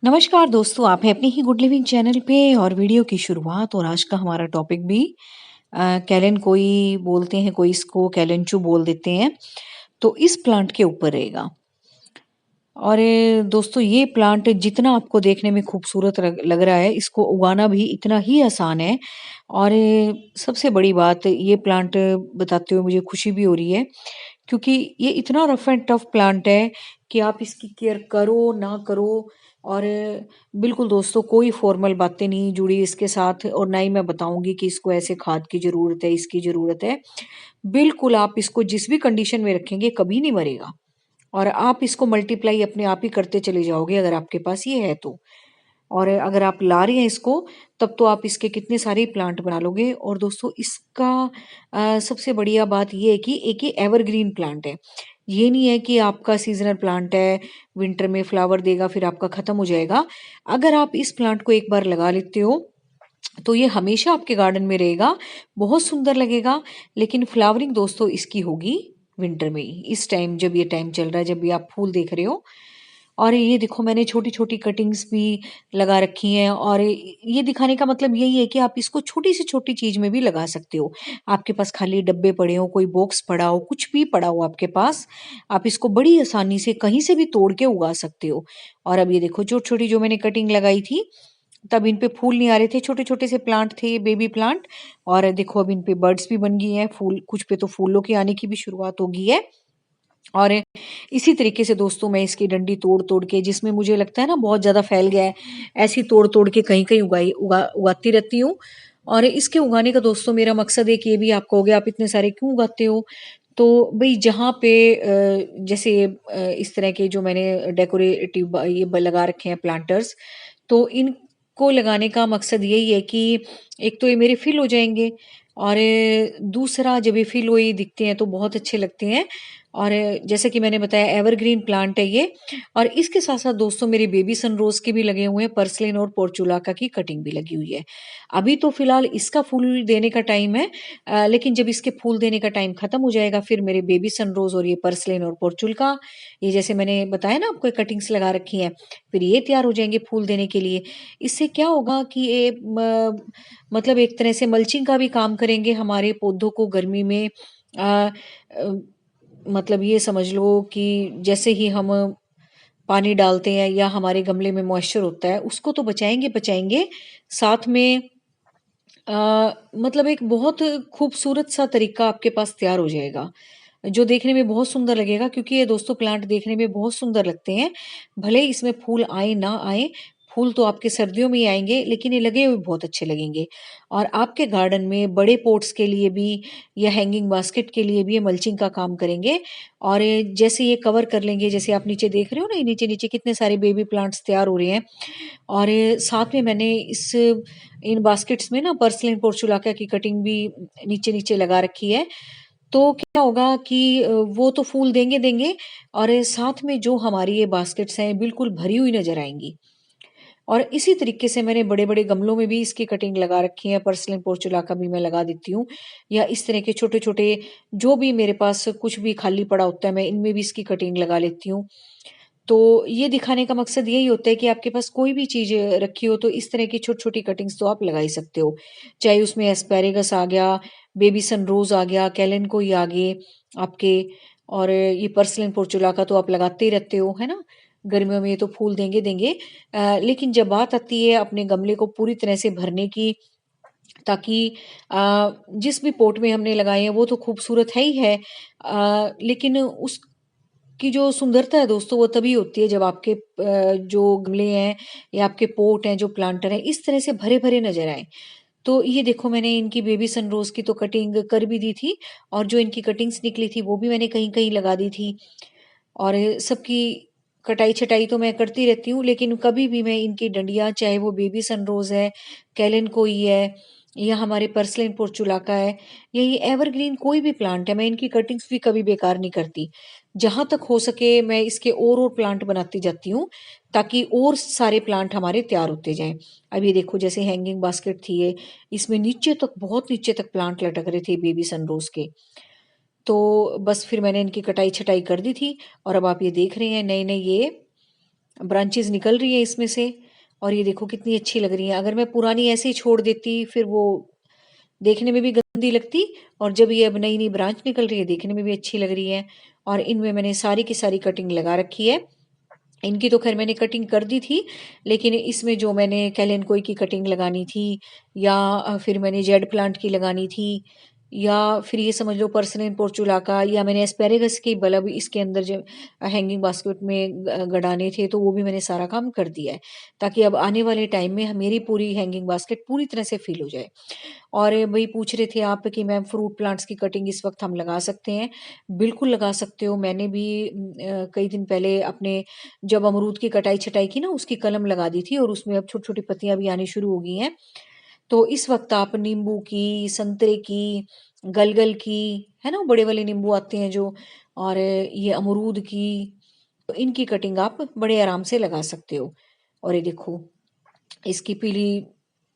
नमस्कार दोस्तों, आप हैं अपनी ही गुड लिविंग चैनल पे और वीडियो की शुरुआत और आज का हमारा टॉपिक भी कैलेन कोई बोलते हैं, कोई इसको कैलेंचू बोल देते हैं। तो इस प्लांट के ऊपर रहेगा। और दोस्तों ये प्लांट जितना आपको देखने में खूबसूरत लग रहा है, इसको उगाना भी इतना ही आसान है। और सबसे बड़ी बात ये प्लांट बताते हुए मुझे खुशी भी हो रही है क्योंकि ये इतना रफ एंड टफ प्लांट है कि आप इसकी केयर करो ना करो। और बिल्कुल दोस्तों कोई फॉर्मल बातें नहीं जुड़ी इसके साथ और ना ही मैं बताऊंगी कि इसको ऐसे खाद की जरूरत है, इसकी जरूरत है। बिल्कुल आप इसको जिस भी कंडीशन में रखेंगे कभी नहीं मरेगा और आप इसको मल्टीप्लाई अपने आप ही करते चले जाओगे अगर आपके पास ये है तो। और अगर आप ला रहे हैं इसको तब तो आप इसके कितने सारे प्लांट बना लोगे। और दोस्तों इसका सबसे बढ़िया बात ये है कि एक ये एवरग्रीन प्लांट है। ये नहीं है कि आपका सीजनल प्लांट है, विंटर में फ्लावर देगा फिर आपका खत्म हो जाएगा। अगर आप इस प्लांट को एक बार लगा लेते हो तो ये हमेशा आपके गार्डन में रहेगा, बहुत सुंदर लगेगा। लेकिन फ्लावरिंग दोस्तों इसकी होगी विंटर में ही, इस टाइम जब ये टाइम चल रहा है, जब भी आप फूल देख रहे हो। और ये देखो मैंने छोटी-छोटी कटिंग्स भी लगा रखी हैं और ये दिखाने का मतलब यही है कि आप इसको छोटी से छोटी चीज़ में भी लगा सकते हो। आपके पास खाली डब्बे पड़े हों, कोई बॉक्स पड़ा हो, कुछ भी पड़ा हो आपके पास, आप इसको बड़ी आसानी से कहीं से भी तोड़ के उगा सकते हो। और अब ये देखो छोटी-छोटी जो मैंने कटिंग लगाई थी, तब इन पे फूल नहीं आ रहे थे, छोटे-छोटे से प्लांट थे ये बेबी प्लांट। और देखो अब इन पे बर्ड्स भी बन गई हैं, फूल कुछ पे तो फूलों के आने की भी शुरुआत हो गई है। और इसी तरीके से दोस्तों मैं इसकी डंडी तोड़-तोड़ के जिसमें मुझे लगता है ना बहुत ज़्यादा फैल गया है, ऐसी तोड़-तोड़ के कहीं-कहीं उगाती रहती हूँ। और इसके उगाने का दोस्तों मेरा मकसद एक ये भी आप कहोगे आप इतने सारे क्यों उगाते हो? तो भई जहाँ पे जैसे इस तरह के जो मैंने डेकोरेटिव ये लगा रखे हैं प्लांटर्स, तो इनको लगाने का मकसद यही है कि एक तो ये मेरे फिल हो जाएँगे और दूसरा जब ये फिल हुए दिखते हैं तो बहुत अच्छे लगते हैं। और जैसे कि मैंने बताया एवरग्रीन प्लांट है ये। और इसके साथ-साथ दोस्तों मेरे बेबी सनरोज़ के भी लगे हुए हैं, पर्सलिन और पोर्चुलाका की कटिंग भी लगी हुई है। अभी तो फिलहाल इसका फूल देने का टाइम है, लेकिन जब इसके फूल देने का टाइम खत्म हो जाएगा फिर मेरे बेबी सनरोज़ और ये पर्सलिन और पोर्चुला, ये जैसे मैंने बताया ना आपको कटिंग्स लगा रखी हैं, फिर ये तैयार हो जाएँगे फूल देने के लिए। इससे क्या होगा कि ये मतलब एक तरह से मल्चिंग का भी काम करेंगे हमारे पौधों को गर्मी में। अ अ, मतलब ये समझ लो कि जैसे ही हम पानी डालते हैं या हमारे गमले में मॉइस्चर होता है, उसको तो बचाएँगे, साथ में मतलब एक बहुत खूबसूरत सा तरीका आपके पास तैयार हो जाएगा, जो देखने में बहुत सुंदर लगेगा क्योंकि ये दोस्तों प्लांट देखने में बहुत सुंदर लगते हैं। भले ही इसमें फूल आए ना आए, फूल तो आपके सर्दियों में ही आएँगे, लेकिन ये लगे हुए बहुत अच्छे लगेंगे। और आपके गार्डन में बड़े पॉट्स के लिए भी या हैंगिंग बास्केट के लिए भी ये मल्चिंग का काम करेंगे। और ये जैसे ये कवर कर लेंगे, जैसे आप नीचे देख रहे हो ना, ये नीचे-नीचे कितने सारे बेबी प्लांट्स तैयार हो रहे हैं। और साथ में मैंने इस इन बास्केट्स में ना पर्सलिन पोर्चुलाका की कटिंग भी नीचे-नीचे लगा रखी है। तो क्या होगा कि वो तो फूल देंगे और साथ में जो हमारी ये बास्केट्स हैं बिल्कुल भरी हुई नज़र आएँगी। और इसी तरीके से मैंने बड़े-बड़े गमलों में भी इसकी कटिंग लगा रखी है, पर्सलिन पोर्चुलाका भी मैं लगा देती हूँ। या इस तरह के छोटे-छोटे जो भी मेरे पास कुछ भी खाली पड़ा होता है, मैं इनमें भी इसकी कटिंग लगा लेती हूँ। तो ये दिखाने का मकसद यही होता है कि आपके पास कोई भी चीज़ रखी हो तो इस तरह की छोटी-छोटी कटिंग्स तो आप लगा ही सकते हो। चाहे उसमें एस्पैरेगस आ गया, बेबी सनरोज़ आ गया, कैलेंकोई आ गए आपके। और ये पर्सलिन पोर्चुलाका तो आप लगाते ही रहते हो, है ना? गर्मियों में ये तो फूल देंगे। लेकिन जब बात आती है अपने गमले को पूरी तरह से भरने की, ताकि जिस भी पॉट में हमने लगाए हैं वो तो खूबसूरत है ही है, लेकिन उस की जो सुंदरता है दोस्तों वो तभी होती है जब आपके जो गमले हैं या आपके पॉट हैं, जो प्लांटर हैं, इस तरह से भरे-भरे नज़र आएँ। तो ये देखो मैंने इनकी बेबी सनरोज़ की तो कटिंग कर भी दी थी और जो इनकी कटिंग्स निकली थी वो भी मैंने कहीं-कहीं लगा दी थी। और सबकी कटाई-छटाई तो मैं करती रहती हूँ, लेकिन कभी भी मैं इनकी डंडियाँ चाहे वो बेबी सनरोज़ है, कैलेनकोई है या हमारे पर्सलिन पोर्चुलाका है या ये एवरग्रीन कोई भी प्लांट है, मैं इनकी कटिंग्स भी कभी बेकार नहीं करती। जहाँ तक हो सके मैं इसके और प्लांट बनाती जाती हूँ, ताकि और सारे प्लांट हमारे तैयार होते जाएँ। अब ये देखो जैसे हैंगिंग बास्केट थी ये, इसमें नीचे तक बहुत नीचे तक प्लांट लटक रहे थे बेबी सनरोज़ के। तो बस फिर मैंने इनकी कटाई-छटाई कर दी थी और अब आप ये देख रहे हैं नए-नए ये ब्रांचेस निकल रही है इसमें से, और ये देखो कितनी अच्छी लग रही है। अगर मैं पुरानी ऐसे ही छोड़ देती फिर वो देखने में भी गंदी लगती, और जब ये अब नई नई ब्रांच निकल रही है देखने में भी अच्छी लग रही है। और इनमें मैंने सारी की सारी कटिंग लगा रखी है। इनकी तो खैर मैंने कटिंग कर दी थी, लेकिन इसमें जो मैंने कैलेंकोई की कटिंग लगानी थी, या फिर मैंने जेड प्लांट की लगानी थी, या फिर ये समझ लो पर्सियन पोर्चुला का, या मैंने एस्पेरेगस के बल्ब इसके अंदर जो हैंगिंग बास्केट में गड़ाने थे, तो वो भी मैंने सारा काम कर दिया है, ताकि अब आने वाले टाइम में मेरी पूरी हैंगिंग बास्केट पूरी तरह से फिल हो जाए। और वही पूछ रहे थे आप कि मैम फ्रूट प्लांट्स की कटिंग इस वक्त हम लगा सकते हैं? बिल्कुल लगा सकते हो। मैंने भी कई दिन पहले अपने जब अमरूद की कटाई छटाई की ना, उसकी कलम लगा दी थी, और उसमें अब छोटी छोटी पत्तियां भी आनी शुरू हो गई हैं। तो इस वक्त आप नींबू की, संतरे की, गलगल की, है ना, बड़े वाले नींबू आते हैं जो, और ये अमरूद की, तो इनकी कटिंग आप बड़े आराम से लगा सकते हो। और ये देखो इसकी पीली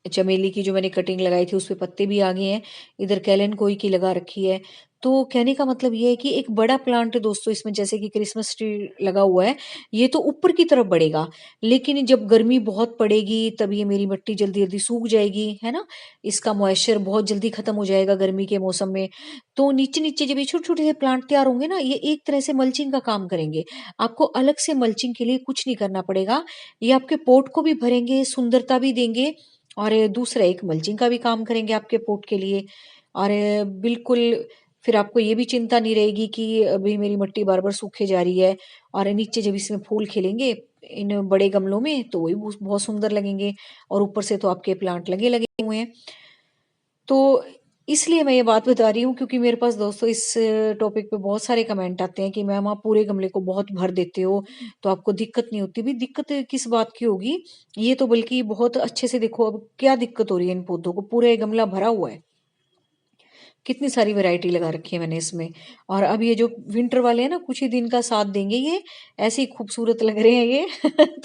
चमेली की जो मैंने कटिंग लगाई थी उसपे पत्ते भी आ गए हैं। इधर कैलन कोई की लगा रखी है। तो कहने का मतलब ये है कि एक बड़ा प्लांट दोस्तों इसमें, जैसे कि क्रिसमस ट्री लगा हुआ है, ये तो ऊपर की तरफ बढ़ेगा, लेकिन जब गर्मी बहुत पड़ेगी तब ये मेरी मिट्टी जल्दी जल्दी सूख जाएगी, है ना, इसका मॉइस्चर बहुत जल्दी खत्म हो जाएगा गर्मी के मौसम में। तो नीचे नीचे जब ये छोटे छोटे से प्लांट तैयार होंगे ना, ये एक तरह से मल्चिंग का काम करेंगे। आपको अलग से मल्चिंग के लिए कुछ नहीं करना पड़ेगा। ये आपके पोर्ट को भी भरेंगे, सुंदरता भी देंगे, और दूसरा एक मल्चिंग का भी काम करेंगे आपके पोर्ट के लिए। और बिल्कुल फिर आपको ये भी चिंता नहीं रहेगी कि अभी मेरी मिट्टी बार बार सूखे जा रही है। और नीचे जब इसमें फूल खिलेंगे इन बड़े गमलों में, तो वही बहुत सुंदर लगेंगे, और ऊपर से तो आपके प्लांट लगे लगे हुए हैं। तो इसलिए मैं ये बात बता रही हूँ, क्योंकि मेरे पास दोस्तों इस टॉपिक पे बहुत सारे कमेंट आते हैं कि मैम आप पूरे गमले को बहुत भर देते हो, तो आपको दिक्कत नहीं होती। भी दिक्कत किस बात की होगी? ये तो बल्कि बहुत अच्छे से देखो अब क्या दिक्कत हो रही है इन पौधों को, पूरे गमला भरा हुआ है। कितनी सारी वैरायटी लगा रखी है मैंने इसमें। और अब ये जो विंटर वाले हैं ना, कुछ ही दिन का साथ देंगे ये, ऐसे ही खूबसूरत लग रहे हैं ये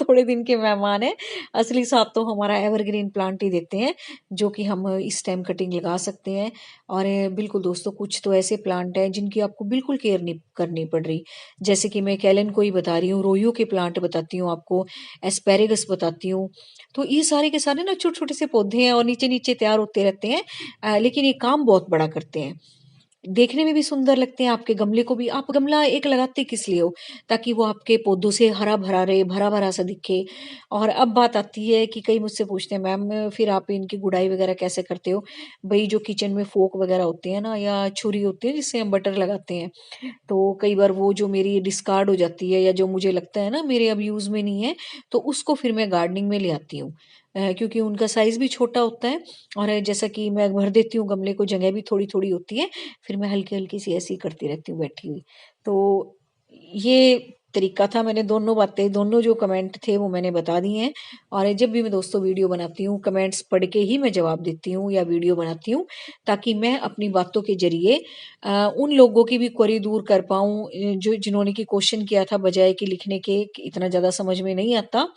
थोड़े दिन के मेहमान हैं। असली साथ तो हमारा एवरग्रीन प्लांट ही देते हैं, जो कि हम इस टाइम कटिंग लगा सकते हैं। और बिल्कुल दोस्तों कुछ तो ऐसे प्लांट हैं जिनकी आपको बिल्कुल केयर नहीं करनी पड़ रही, जैसे कि मैं कैलन को ही बता रही हूँ, रोयो के प्लांट बताती हूँ आपको, एस्पेरेगस बताती हूँ। तो ये सारे के सारे ना छोटे छोटे से पौधे हैं, और नीचे नीचे तैयार होते रहते हैं, लेकिन ये काम बहुत बड़ा करते हैं। देखने में भी सुंदर लगते हैं, आपके गमले को भी, आप गमला एक लगाते किस लिए हो? ताकि वो आपके पौधों से हरा-भरा रहे, भरा-भरा सा दिखे। और अब बात आती है कि कई मुझसे पूछते हैं, मैम फिर आप इनकी गुड़ाई वगैरह कैसे करते हो? भई जो किचन में फ़ोर्क वगैरह होते हैं ना, या छुरी होती है जिससे हम बटर लगाते हैं, तो कई बार वो जो मेरी डिस्कार्ड हो जाती है, या जो मुझे लगता है ना मेरे अब यूज़ में नहीं है, तो उसको फिर मैं गार्डनिंग में ले आती हूँ। क्योंकि उनका साइज़ भी छोटा होता है, और जैसा कि मैं भर देती हूँ गमले को, जगह भी थोड़ी-थोड़ी होती है, फिर मैं हल्की-हल्की सी ऐसे ही करती रहती हूँ बैठी हुई। तो ये तरीका था, मैंने दोनों बातें, दोनों जो कमेंट थे वो मैंने बता दिए हैं। और जब भी मैं दोस्तों वीडियो बनाती हूँ, कमेंट्स पढ़ के ही मैं जवाब देती हूँ या वीडियो बनाती हूँ, ताकि मैं अपनी बातों के ज़रिए उन लोगों की भी क्वेरी दूर कर पाऊँ, जो जिन्होंने कि क्वेश्चन किया था बजाय कि लिखने के कि इतना ज़्यादा समझ में नहीं आता,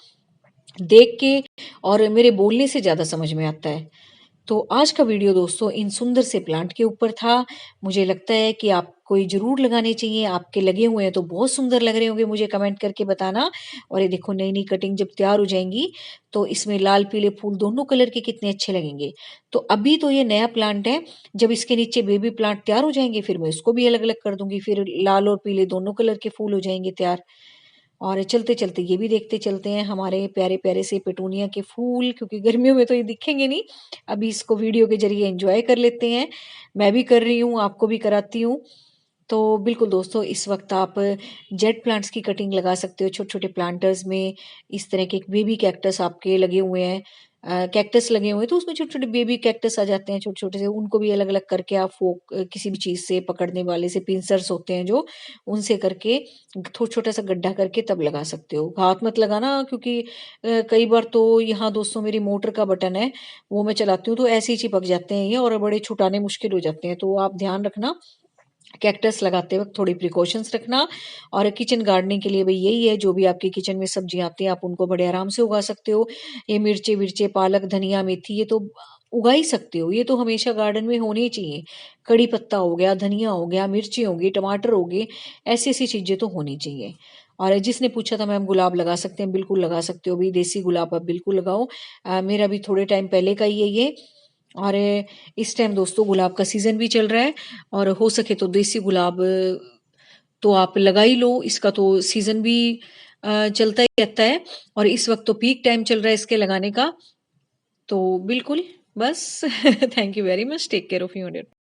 देख के और मेरे बोलने से ज़्यादा समझ में आता है। तो आज का वीडियो दोस्तों इन सुंदर से प्लांट के ऊपर था। मुझे लगता है कि आपको ये ज़रूर लगाने चाहिए, आपके लगे हुए हैं तो बहुत सुंदर लग रहे होंगे, मुझे कमेंट करके बताना। और ये देखो नई-नई कटिंग जब तैयार हो जाएँगी, तो इसमें लाल पीले फूल दोनों कलर के कितने अच्छे लगेंगे। तो अभी तो ये नया प्लांट है, जब इसके नीचे बेबी प्लांट तैयार हो जाएँगे फिर मैं इसको भी अलग-अलग कर दूँगी, फिर लाल और पीले दोनों कलर के फूल हो जाएँगे तैयार। और चलते-चलते ये भी देखते चलते हैं हमारे प्यारे-प्यारे से पेटूनिया के फूल, क्योंकि गर्मियों में तो ये दिखेंगे नहीं। अभी इसको वीडियो के ज़रिए एन्जॉय कर लेते हैं। मैं भी कर रही हूँ, आपको भी कराती हूँ। तो बिल्कुल दोस्तों इस वक़्त आप जेट प्लांट्स की कटिंग लगा सकते हो छोटे-छोटे प्लांटर्स में। इस तरह के एक बेबी कैक्टस आपके लगे हुए हैं, कैक्टस लगे हुए हैं, तो उसमें छोटे-छोटे बेबी कैक्टस आ जाते हैं छोटे-छोटे से, उनको भी अलग-अलग करके आप किसी भी चीज़ से पकड़ने वाले से पिंसर्स होते हैं जो, उनसे करके छोटा-सा गड्ढा करके तब लगा सकते हो। हाथ मत लगाना, क्योंकि कई बार तो यहाँ दोस्तों मेरी मोटर का बटन है, वो मैं चलाती हूँ तो ऐसे ही चिपक जाते हैं ये, और बड़े छुटाने मुश्किल हो जाते हैं। तो आप ध्यान रखना, कैक्टस लगाते वक़्त थोड़ी प्रिकॉशंस रखना। और किचन गार्डनिंग के लिए भई यही है, जो भी आपके किचन में सब्जियाँ आती हैं, आप उनको बड़े आराम से उगा सकते हो। ये मिर्चे-विर्चे, पालक, धनिया, मेथी, ये तो उगा ही सकते हो, ये तो हमेशा गार्डन में होने ही चाहिए। कड़ी पत्ता हो गया, धनिया हो गया, मिर्ची होगी, टमाटर हो गए, ऐसी-ऐसी चीज़ें तो होनी चाहिए। और जिसने पूछा था मैम गुलाब लगा सकते हैं, बिल्कुल लगा सकते हो भी, देसी गुलाब आप बिल्कुल लगाओ। मेरा भी थोड़े टाइम पहले का ही है ये। और इस टाइम दोस्तों गुलाब का सीज़न भी चल रहा है और हो सके तो देसी गुलाब तो आप लगा ही लो, इसका तो सीज़न भी चलता ही रहता है और इस वक़्त तो पीक टाइम चल रहा है इसके लगाने का। तो बिल्कुल, बस thank you very much, take care of you and your